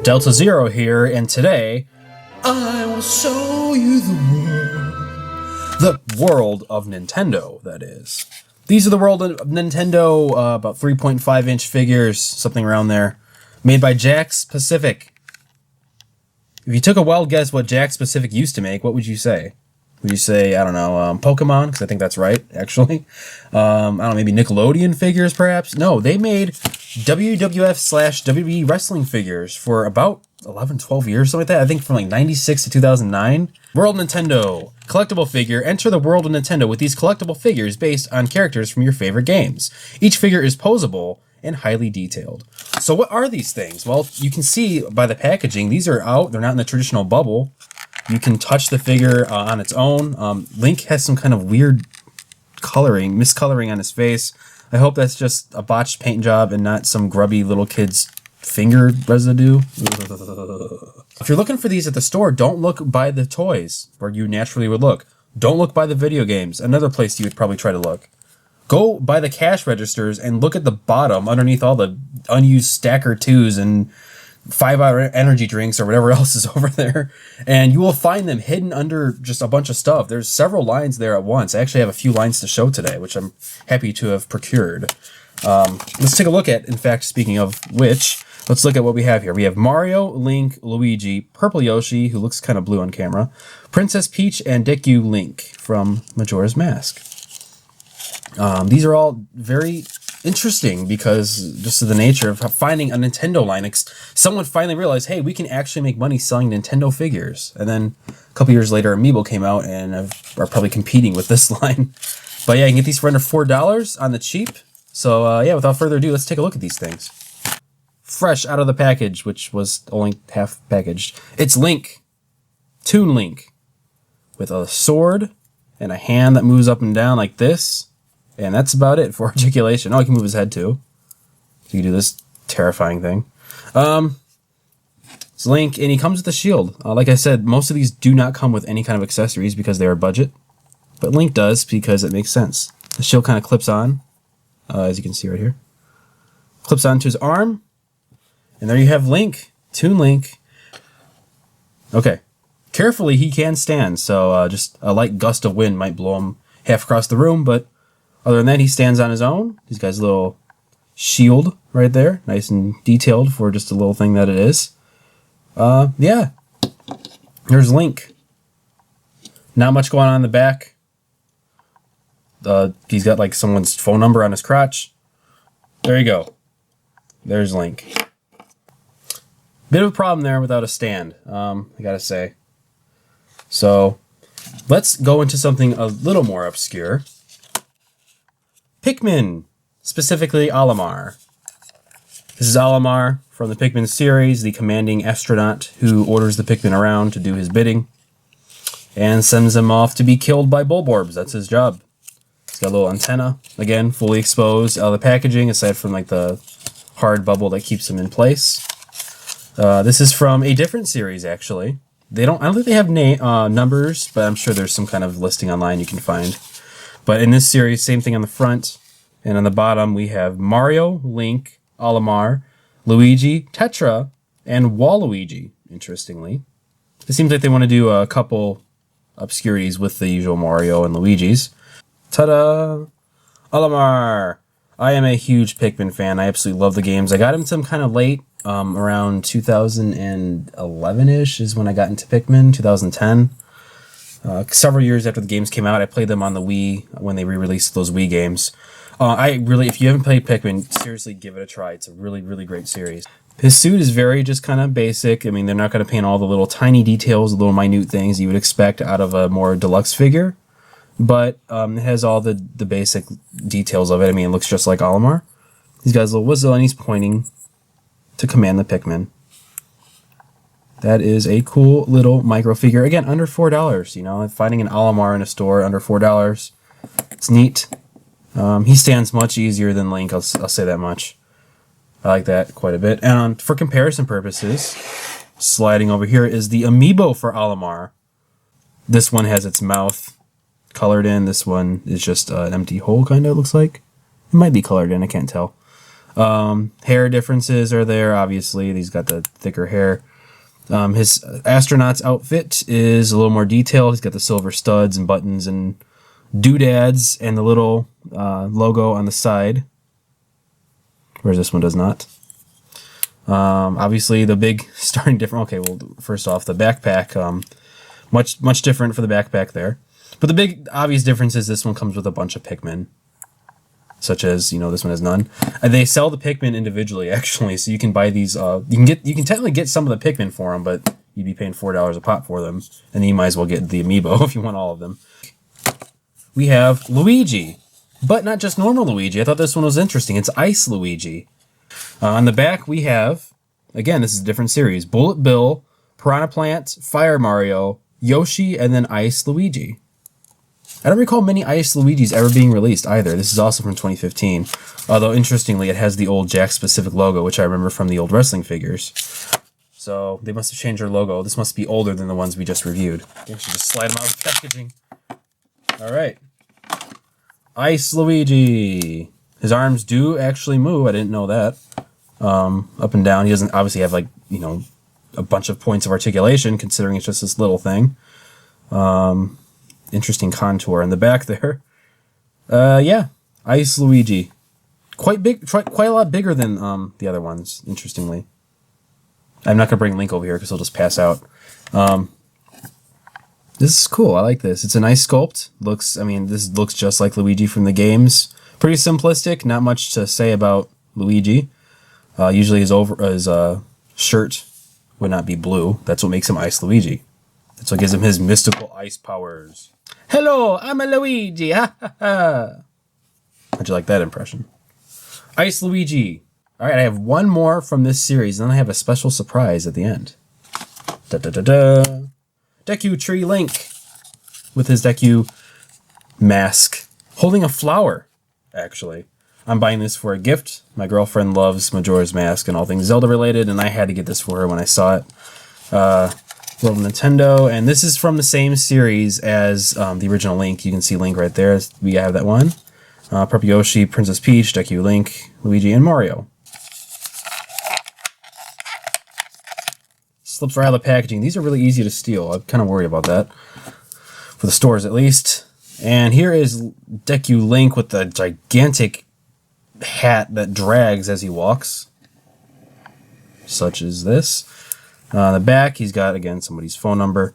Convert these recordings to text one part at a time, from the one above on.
Delta Zero here, and today I will show you the world of Nintendo, that is. These are the world of Nintendo, about 3.5-inch figures, something around there, made by Jakks Pacific. If you took a wild guess what Jakks Pacific used to make, what would you say? Would you say, I don't know, Pokemon? Because I think that's right, actually. I don't know, maybe Nickelodeon figures, perhaps? No, they made WWF/WWE wrestling figures for about 11, 12 years, something like that. I think from like 96 to 2009. World Nintendo. Collectible figure. Enter the world of Nintendo with these collectible figures based on characters from your favorite games. Each figure is posable and highly detailed. So what are these things? Well, you can see by the packaging, these are out. They're not in the traditional bubble. You can touch the figure on its own. Link has some kind of weird miscoloring on his face. I hope that's just a botched paint job and not some grubby little kid's finger residue. If you're looking for these at the store, don't look by the toys where you naturally would look. Don't look by the video games, another place you would probably try to look. Go by the cash registers and look at the bottom underneath all the unused Stacker 2s and 5-hour energy drinks or whatever else is over there, and you will find them hidden under just a bunch of stuff. There's several lines there at once. I actually have a few lines to show today, which I'm happy to have procured. Let's take a look at, in fact, speaking of which, let's look at what we have here. We have Mario, Link, Luigi, Purple Yoshi, who looks kind of blue on camera, Princess Peach, and Deku Link from Majora's Mask. These are all very interesting because just of the nature of finding a Nintendo line. Someone finally realized, hey, we can actually make money selling Nintendo figures. And then a couple years later, Amiibo came out and are probably competing with this line. But yeah, you can get these for under $4 on the cheap. So yeah, without further ado, let's take a look at these things. Fresh out of the package, which was only half packaged. It's Link, Toon Link, with a sword and a hand that moves up and down like this. And that's about it for articulation. Oh, he can move his head too. So you can do this terrifying thing. It's Link, and he comes with a shield. Like I said, most of these do not come with any kind of accessories because they are budget. But Link does because it makes sense. The shield kind of clips on, as you can see right here. Clips onto his arm. And there you have Link, Toon Link. Okay. Carefully, he can stand, so just a light gust of wind might blow him half across the room, but other than that, he stands on his own. He's got his little shield right there. Nice and detailed for just a little thing that it is. Yeah. Here's Link. Not much going on in the back. He's got like someone's phone number on his crotch. There you go. There's Link. Bit of a problem there without a stand, I gotta say. So, let's go into something a little more obscure. Pikmin, specifically Olimar. This is Olimar from the Pikmin series, the commanding astronaut who orders the Pikmin around to do his bidding and sends them off to be killed by Bulborbs. That's his job. He's got a little antenna, again, fully exposed out of the packaging, aside from like the hard bubble that keeps him in place. This is from a different series, actually. I don't think they have numbers, but I'm sure there's some kind of listing online you can find. But in this series, same thing on the front. And on the bottom, we have Mario, Link, Olimar, Luigi, Tetra, and Waluigi, interestingly. It seems like they want to do a couple obscurities with the usual Mario and Luigi's. Ta-da! Olimar! I am a huge Pikmin fan. I absolutely love the games. I got into them kind of late. Around 2011-ish is when I got into Pikmin, 2010. Several years after the games came out, I played them on the Wii when they re-released those Wii games. If you haven't played Pikmin, seriously give it a try. It's a really, really great series. His suit is very just kind of basic. I mean, they're not going to paint all the little tiny details, the little minute things you would expect out of a more deluxe figure. But it has all the basic details of it. I mean, it looks just like Olimar. He's got his little whistle and he's pointing to command the Pikmin. That is a cool little micro figure. Again, under $4, you know, finding an Olimar in a store under $4. It's neat. He stands much easier than Link, I'll say that much. I like that quite a bit. And for comparison purposes, sliding over here is the Amiibo for Olimar. This one has its mouth colored in. This one is just an empty hole, kind of, looks like. It might be colored in, I can't tell. Hair differences are there, obviously. He's got the thicker hair. His astronaut's outfit is a little more detailed. He's got the silver studs and buttons and doodads and the little logo on the side, whereas this one does not. Obviously, the big starting difference. Okay, well, first off, the backpack, much different for the backpack there. But the big obvious difference is this one comes with a bunch of Pikmin, such as, you know, this one has none. And they sell the Pikmin individually, actually, so you can buy these. You can technically get some of the Pikmin for them, but you'd be paying $4 a pop for them, and then you might as well get the amiibo if you want all of them. We have Luigi, but not just normal Luigi. I thought this one was interesting. It's Ice Luigi. On the back, we have, again, this is a different series, Bullet Bill, Piranha Plant, Fire Mario, Yoshi, and then Ice Luigi. I don't recall many Ice Luigis ever being released either. This is also from 2015. Although, interestingly, it has the old Jack-specific logo, which I remember from the old wrestling figures. So, they must have changed their logo. This must be older than the ones we just reviewed. I should just slide them out of the packaging. Alright. Ice Luigi. His arms do actually move. I didn't know that. Up and down. He doesn't obviously have, like, you know, a bunch of points of articulation, considering it's just this little thing. Interesting contour in the back there. Yeah, Ice Luigi. Quite big, quite a lot bigger than the other ones, interestingly. I'm not going to bring Link over here because he'll just pass out. This is cool. I like this. It's a nice sculpt. This looks just like Luigi from the games. Pretty simplistic. Not much to say about Luigi. Usually his shirt would not be blue. That's what makes him Ice Luigi. That's what gives him his mystical ice powers. Hello, I'm a Luigi. Ha ha ha. How'd you like that impression? Ice Luigi. All right, I have one more from this series, and then I have a special surprise at the end. Da da da da. Deku Tree Link with his Deku mask, holding a flower. Actually, I'm buying this for a gift. My girlfriend loves Majora's Mask and all things Zelda related, and I had to get this for her when I saw it. World of Nintendo, and this is from the same series as the original Link. You can see Link right there. We have that one. Purple Yoshi, Princess Peach, Deku Link, Luigi, and Mario. Slips right out of the packaging. These are really easy to steal. I'm kind of worried about that. For the stores, at least. And here is Deku Link with the gigantic hat that drags as he walks. Such as this. On the back, he's got, again, somebody's phone number.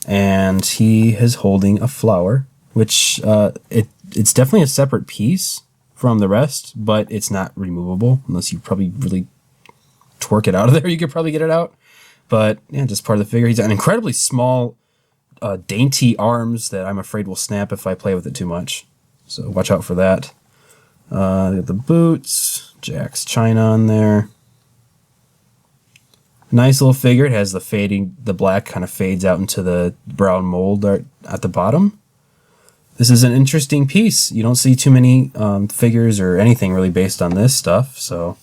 And he is holding a flower, which it's definitely a separate piece from the rest, but it's not removable, unless you probably really twerk it out of there. You could probably get it out. But, yeah, just part of the figure. He's got an incredibly small, dainty arms that I'm afraid will snap if I play with it too much. So watch out for that. Got the boots, Jack's China on there. Nice little figure. It has the black kind of fades out into the brown mold at the bottom. This is an interesting piece. You don't see too many figures or anything really based on this stuff. So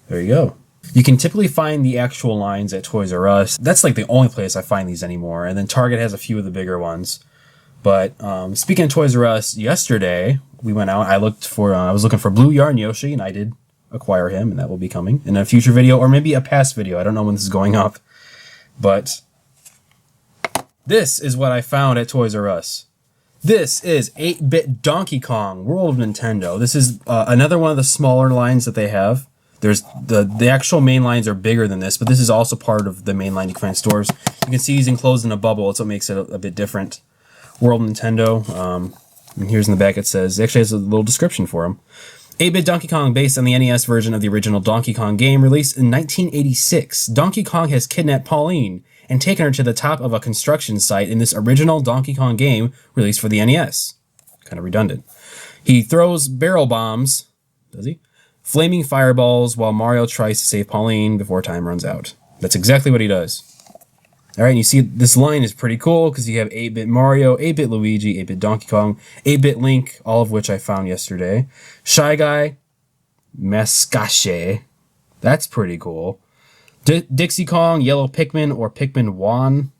there you go. You can typically find the actual lines at Toys R Us. That's like the only place I find these anymore. And then Target has a few of the bigger ones. But speaking of Toys R Us, yesterday we went out. I was looking for Blue Yarn Yoshi, and I did acquire him, and that will be coming in a future video or maybe a past video. I don't know when this is going up, but this is what I found at Toys R Us. This is 8-Bit Donkey Kong World of Nintendo. This is another one of the smaller lines that they have. There's the actual main lines are bigger than this, but this is also part of the main line you can find in stores. You can see he's enclosed in a bubble. That's what makes it a bit different. World Nintendo. And here's in the back it says, it actually has a little description for him. 8-Bit Donkey Kong, based on the NES version of the original Donkey Kong game, released in 1986. Donkey Kong has kidnapped Pauline and taken her to the top of a construction site in this original Donkey Kong game released for the NES. Kind of redundant. He throws barrel bombs, does he? Flaming fireballs while Mario tries to save Pauline before time runs out. That's exactly what he does. All right, and you see this line is pretty cool because you have 8-Bit Mario, 8-Bit Luigi, 8-Bit Donkey Kong, 8-Bit Link, all of which I found yesterday. Shy Guy, Mascache, that's pretty cool. Dixie Kong, Yellow Pikmin or Pikmin Wan,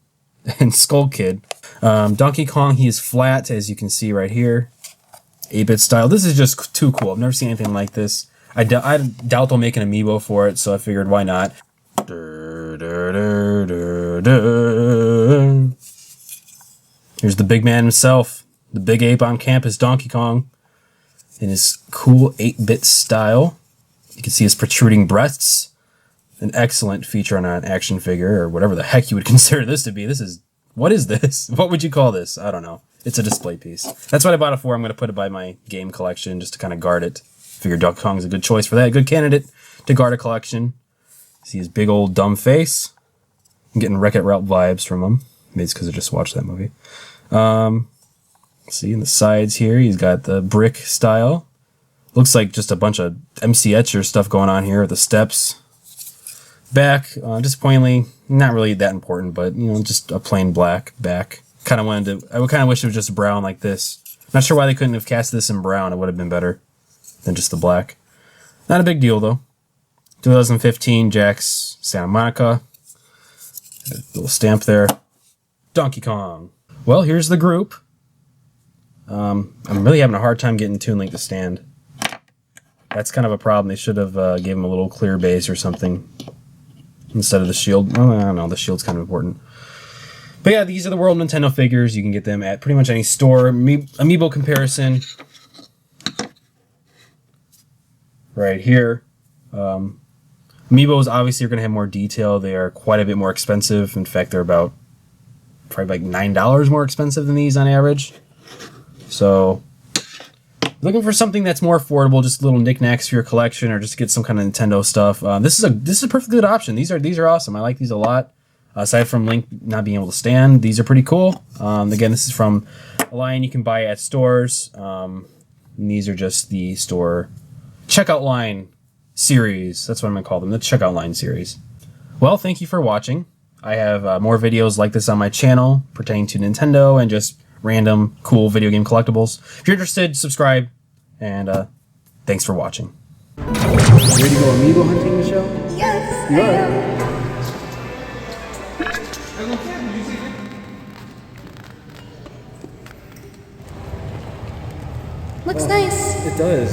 and Skull Kid. Donkey Kong, he is flat, as you can see right here. 8-Bit style. This is just too cool. I've never seen anything like this. I doubt they'll make an amiibo for it, so I figured why not. Here's the big man himself, the big ape on campus, Donkey Kong, in his cool 8-bit style. You can see his protruding breasts. An excellent feature on an action figure, or whatever the heck you would consider this to be. What is this? What would you call this? I don't know. It's a display piece. That's what I bought it for. I'm going to put it by my game collection just to kind of guard it. Figure Donkey Kong's a good choice for that. A good candidate to guard a collection. See his big old dumb face. I'm getting Wreck-It Ralph vibes from him. Maybe it's because I just watched that movie. See in the sides here, he's got the brick style. Looks like just a bunch of MC Etcher stuff going on here with the steps. Back, disappointingly, not really that important, but, you know, just a plain black back. I kind of wish it was just brown like this. Not sure why they couldn't have cast this in brown. It would have been better than just the black. Not a big deal, though. 2015 Jakks Santa Monica. A little stamp there. Donkey Kong. Well, here's the group. I'm really having a hard time getting Toon Link to stand. That's kind of a problem. They should have gave him a little clear base or something instead of the shield. Oh, I don't know. The shield's kind of important. But yeah, these are the World Nintendo figures. You can get them at pretty much any store. Amiibo comparison. Right here. Amiibos obviously are going to have more detail. They are quite a bit more expensive. In fact, they're about probably like $9 more expensive than these on average. So, looking for something that's more affordable, just little knickknacks for your collection, or just to get some kind of Nintendo stuff. This is a perfectly good option. These are awesome. I like these a lot. Aside from Link not being able to stand, these are pretty cool. Again, this is from a line you can buy at stores. And these are just the store checkout line series. That's what I'm going to call them, the checkout line series. Well, thank you for watching. I have more videos like this on my channel pertaining to Nintendo and just random cool video game collectibles. If you're interested, subscribe, and thanks for watching. Ready to go amiibo hunting, Michelle? Yes, You I are. am. Looks nice. It does.